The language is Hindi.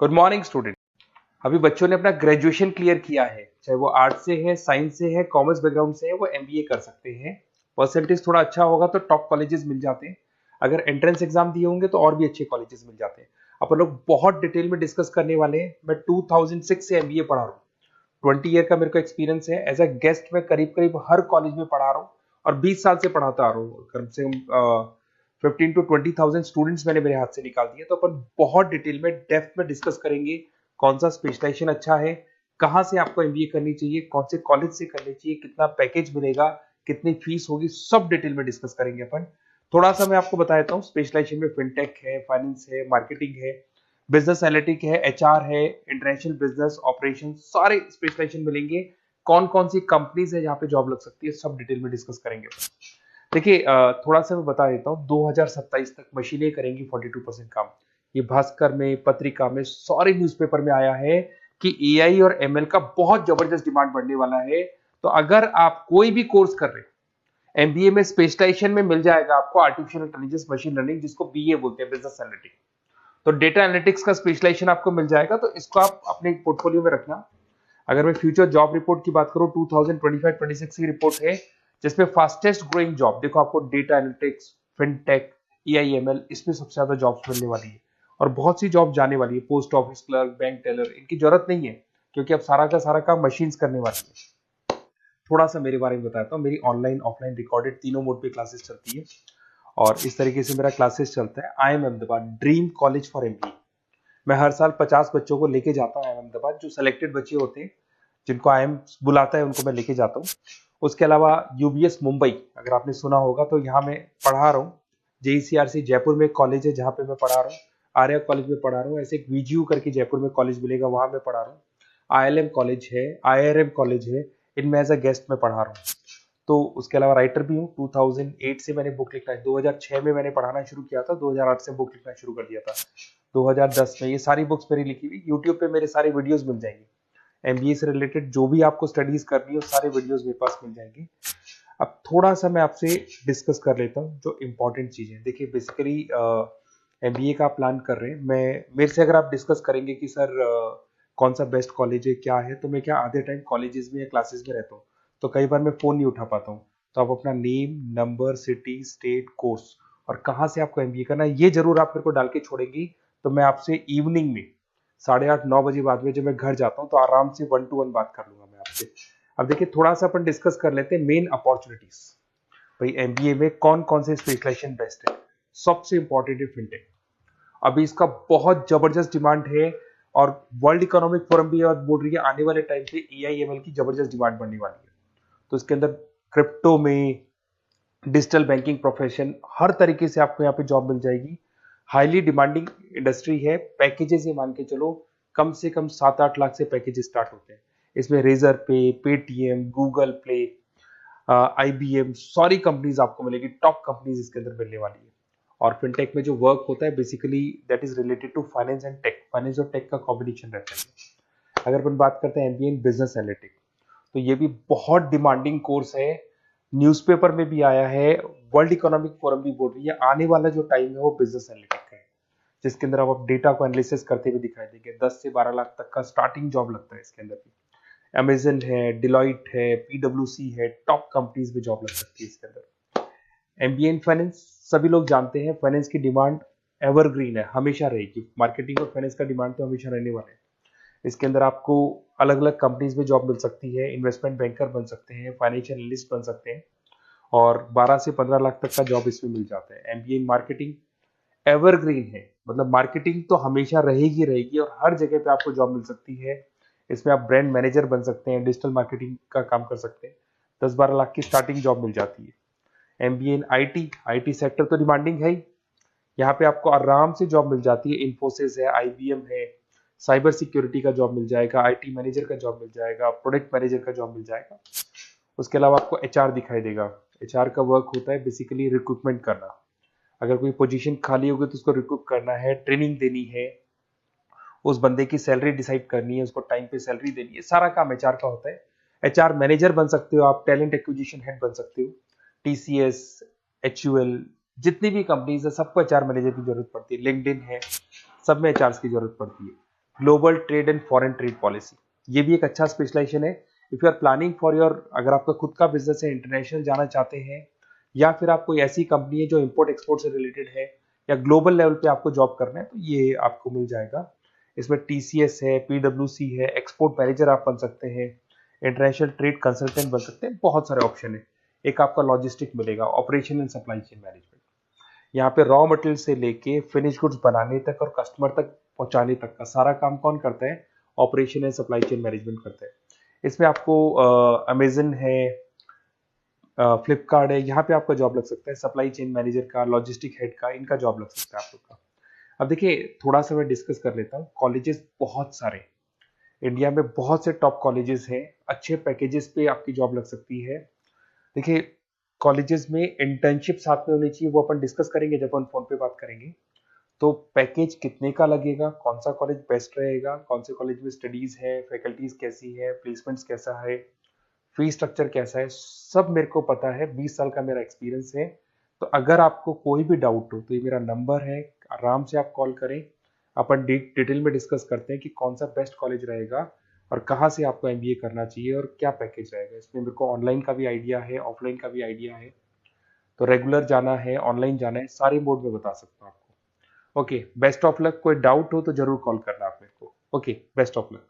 Good morning student. अभी बच्चों ने अपना ग्रेजुएशन क्लियर किया है, चाहे वो आर्ट्स से है, साइंस से है, कॉमर्स बैकग्राउंड से है, वो एमबीए कर सकते हैं। परसेंटेज थोड़ा अच्छा होगा तो टॉप कॉलेजेस मिल जाते हैं। अगर एंट्रेंस एग्जाम दिए होंगे तो और भी अच्छे कॉलेजेस मिल जाते हैं। अपन लोग बहुत डिटेल में डिस्कस करने वाले हैं। मैं 2006 से एमबीए पढ़ा रहा हूँ। 20 ईयर का मेरे को एक्सपीरियंस है। एज अ गेस्ट मैं करीब करीब हर कॉलेज में पढ़ा रहा हूँ और 20 साल से पढ़ाता आ रहा हूँ। कम से कम 15 to 20,000 स्टूडेंट्स मैंने मेरे हाथ से निकाल दिए। तो अपन बहुत डिटेल में डेप्थ में डिस्कस करेंगे कौन सा स्पेशलाइजेशन अच्छा है, कहाँ से आपको एमबीए करनी चाहिए, कौन से कॉलेज से करनी चाहिए, कितना पैकेज मिलेगा, कितनी फीस होगी, सब डिटेल में डिस्कस करेंगे अपन। थोड़ा सा मैं आपको बता देता हूँ। स्पेशलाइजेशन में फिनटेक है, फाइनेंस है, मार्केटिंग है, बिजनेस एनालिटिक है, एचआर है, इंटरनेशनल बिजनेस ऑपरेशन, सारे स्पेशलाइजेशन मिलेंगे। कौन कौन सी कंपनीज है जहाँ पे जॉब लग सकती है, सब डिटेल में डिस्कस करेंगे। देखिए, थोड़ा सा मैं बता देता हूँ। 2027 तक मशीनें करेंगी 42% काम। ये भास्कर में, पत्रिका में, सारे न्यूज़पेपर में आया है कि एआई और एमएल का बहुत जबरदस्त डिमांड बढ़ने वाला है। तो अगर आप कोई भी कोर्स कर रहे हैं, एमबीए में स्पेशलाइजेशन में मिल जाएगा आपको आर्टिफिशियल इंटेलिजेंस, मशीन लर्निंग, जिसको बीए बोलते हैं, बिजनेस एनालिटिक्स। तो डेटा एनालिटिक्स का स्पेशलाइजेशन आपको मिल जाएगा, तो इसको आप अपने पोर्टफोलियो में रखना। अगर मैं फ्यूचर जॉब रिपोर्ट की बात करूं, 2025-26 की रिपोर्ट है, जिसमें फास्टेस्ट ग्रोइंग जॉब देखो आपको डेटा एनालिटिक्स, फिनटेक, एआईएमएल, इसमें सबसे ज्यादा जॉब्स मिलने वाली है। और बहुत सी जॉब जाने वाली है। Post office clerk, bank teller, इनकी जरूरत नहीं है क्योंकि अब सारा का सारा काम मशीन्स करने वाली है। थोड़ा सा मेरे बारे में बताता हूँ। मेरी ऑनलाइन ऑफलाइन रिकॉर्डेड तीनों मोड पे क्लासेस चलती है और इस तरीके से मेरा क्लासेस चलता है। I am Ahmedabad dream college for MBA. मैं हर साल 50 बच्चों को लेके जाता हूँ अहमदाबाद। जो सिलेक्टेड बच्चे होते हैं, जिनको आईएम बुलाता है, उनको मैं लेके जाता हूँ। उसके अलावा यूबीएस मुंबई, अगर आपने सुना होगा, तो यहाँ मैं पढ़ा रहा हूँ। जेईसीआरसी जयपुर में कॉलेज है जहाँ पे मैं पढ़ा रहा हूँ। आर्या कॉलेज में पढ़ा रहा हूँ। ऐसे एक वीजीयू करके जयपुर में कॉलेज मिलेगा, वहां मैं पढ़ा रहा हूँ। आईएलएम कॉलेज है, आईआरएम कॉलेज है, इनमें एज अ गेस्ट मैं पढ़ा रहा हूँ। तो उसके अलावा राइटर भी हूँ। 2008 से मैंने बुक लिखना है। 2006 में मैंने पढ़ाना शुरू किया था, 2008 से बुक लिखना शुरू कर दिया था। 2010 में ये सारी बुक्स मेरी लिखी हुई यूट्यूब पे मेरे सारे वीडियोस मिल जाएंगे। एमबीए से रिलेटेड जो भी आपको स्टडीज करनी हो, सारे वीडियोस मेरे पास मिल जाएंगे। अब थोड़ा सा मैं आपसे डिस्कस कर लेता हूँ जो इंपॉर्टेंट चीजें। देखिए, बेसिकली एमबीए का आप प्लान कर रहे हैं, मैं मेरे से अगर आप डिस्कस करेंगे कि सर कौन सा बेस्ट कॉलेज है, क्या है, तो मैं क्या आधे टाइम कॉलेजेस में या क्लासेस में रहता हूँ, तो कई बार मैं फोन नहीं उठा पाता हूँ। तो आप अपना name, number, city, state, course और कहाँ से आपको एमबीए करना है, ये जरूर आप मेरे को डाल के छोड़ेंगी। तो मैं आपसे इवनिंग में 8:30-9 बजे बाद में जब मैं घर जाता हूँ तो आराम से 1-to-1 बात कर लूंगा मैं आपसे। अब देखिए, थोड़ा सा अपन डिस्कस कर लेते हैं मेन अपॉर्चुनिटीज। भाई, एमबीए में कौन कौन से स्पेशलाइजेशन बेस्ट है। सबसे इंपॉर्टेंट है फिनटेक। अभी इसका बहुत जबरदस्त डिमांड है और वर्ल्ड इकोनॉमिक फोरम भी बोल रही है आने वाले टाइम पे एआईएमएल की जबरदस्त डिमांड बढ़ने वाली है। तो इसके अंदर क्रिप्टो में, डिजिटल बैंकिंग प्रोफेशन, हर तरीके से आपको यहाँ पे जॉब मिल जाएगी। हाईली डिमांडिंग इंडस्ट्री है। पैकेजेस ये मान के चलो कम से कम 7-8 लाख से पैकेजेस स्टार्ट होते हैं। इसमें रेजर पे, पेटीएम, गूगल प्ले, आईबीएम, सारी कंपनीज आपको मिलेगी। टॉप कंपनीज इसके अंदर मिलने वाली है। और फिनटेक में जो वर्क होता है basically that is related to finance and tech. Finance और टेक का कॉम्बिनेशन रहता है। अगर अपन बात करते हैं एमबीए इन बिजनेस एनालिटिक्स, तो ये भी बहुत डिमांडिंग कोर्स है। न्यूज़पेपर में भी आया है, वर्ल्ड इकोनॉमिक फोरम भी बोल रही है आने वाला जो टाइम है वो बिजनेस एनालिटिक्स का है, जिसके अंदर आप डेटा को एनालिसिस करते हुए दिखाई देंगे। 10 से 12 लाख तक का स्टार्टिंग जॉब लगता है इसके अंदर भी। अमेजन है, डिलॉइट है, पीडब्ल्यूसी है, टॉप कंपनीज में जॉब लग सकती है इसके अंदर। एमबीए इन फाइनेंस, सभी लोग जानते हैं फाइनेंस की डिमांड एवरग्रीन है, हमेशा रहेगी। मार्केटिंग और फाइनेंस का डिमांड तो हमेशा रहने वाला है। इसके अंदर आपको अलग अलग कंपनीज में जॉब मिल सकती है। इन्वेस्टमेंट बैंकर बन सकते हैं, फाइनेंशियल एनालिस्ट बन सकते हैं और 12 से 15 लाख तक का जॉब इसमें मिल जाता है। एमबीए इन मार्केटिंग एवरग्रीन है, मतलब मार्केटिंग तो हमेशा रहेगी रहेगी और हर जगह पे आपको जॉब मिल सकती है। इसमें आप ब्रांड मैनेजर बन सकते हैं, डिजिटल मार्केटिंग का काम कर सकते हैं। 10-12 लाख की स्टार्टिंग जॉब मिल जाती है। MBA in IT, IT sector तो डिमांडिंग है ही। यहाँ पे आपको आराम से जॉब मिल जाती है। इन्फोसिस है, आईबीएम है, साइबर सिक्योरिटी का जॉब मिल जाएगा, आईटी मैनेजर का जॉब मिल जाएगा, प्रोडक्ट मैनेजर का जॉब मिल जाएगा। उसके अलावा आपको एचआर दिखाई देगा। एचआर का वर्क होता है बेसिकली रिक्रूटमेंट करना। अगर कोई पोजीशन खाली होगी तो उसको रिक्रूट करना है, ट्रेनिंग देनी है, उस बंदे की सैलरी डिसाइड करनी है, उसको टाइम पे सैलरी देनी है, सारा काम एचआर का होता है। एचआर मैनेजर बन सकते हो आप, टैलेंट एक्विजिशन हेड बन सकते हो। टीसीएस, एचयूएल, जितनी भी कंपनीज है सबको एचआर मैनेजर की जरूरत पड़ती है। लिंक्डइन है, सब में एचआर की जरूरत पड़ती है। Global trade and foreign trade policy, ये भी एक अच्छा स्पेशलाइजेशन है। If you are planning for your, अगर आपका खुद का बिजनेस है, इंटरनेशनल जाना चाहते हैं, या फिर आप कोई ऐसी कंपनी है जो इंपोर्ट एक्सपोर्ट से रिलेटेड है, या ग्लोबल लेवल पे आपको जॉब करना है, तो ये आपको मिल जाएगा। इसमें टीसीएस है, पीडब्ल्यूसी है, एक्सपोर्ट मैनेजर आप बन सकते हैं, इंटरनेशनल ट्रेड कंसल्टेंट बन सकते हैं, बहुत सारे ऑप्शन है। एक आपका लॉजिस्टिक मिलेगा, operation and supply chain management, यहाँ पे रॉ मटेरियल से लेके फिनिश गुड्स बनाने तक और कस्टमर तक पहुंचाने तक का सारा काम कौन करता है? Operation and supply chain management करता है। इसमें आपको अमेजन है, फ्लिपकार्ट है, यहाँ पे आपका जॉब लग सकता है, सप्लाई चेन मैनेजर का, लॉजिस्टिक हेड का, इनका जॉब लग सकता है आप लोग का। अब देखिए, थोड़ा सा मैं डिस्कस कर लेता हूँ। कॉलेजेस बहुत सारे, इंडिया में बहुत से टॉप कॉलेजेस हैं, अच्छे पैकेजेस पे आपकी जॉब लग सकती है। देखिए, कॉलेजेस में इंटर्नशिप साथ में होनी चाहिए, वो अपन डिस्कस करेंगे जब अपन फोन पे बात करेंगे। तो पैकेज कितने का लगेगा, कौन सा कॉलेज बेस्ट रहेगा, कौन से कॉलेज में स्टडीज है, फैकल्टीज कैसी है, प्लेसमेंट्स कैसा है, फी स्ट्रक्चर कैसा है, सब मेरे को पता है, 20 साल का मेरा एक्सपीरियंस है। तो अगर आपको कोई भी डाउट हो तो ये मेरा नंबर है, आराम से आप कॉल करें। अपन डिटेल में डिस्कस करते हैं कि कौन सा बेस्ट कॉलेज रहेगा और कहाँ से आपको एमबीए करना चाहिए और क्या पैकेज रहेगा। इसमें मेरे को ऑनलाइन का भी आइडिया है, ऑफलाइन का भी आइडिया है, तो रेगुलर जाना है, ऑनलाइन जाना है, सारे मोड में बता सकता हूँ आपको। Okay, best of luck. कोई डाउट हो तो जरूर कॉल करना आप मेरे को। Okay, best of luck.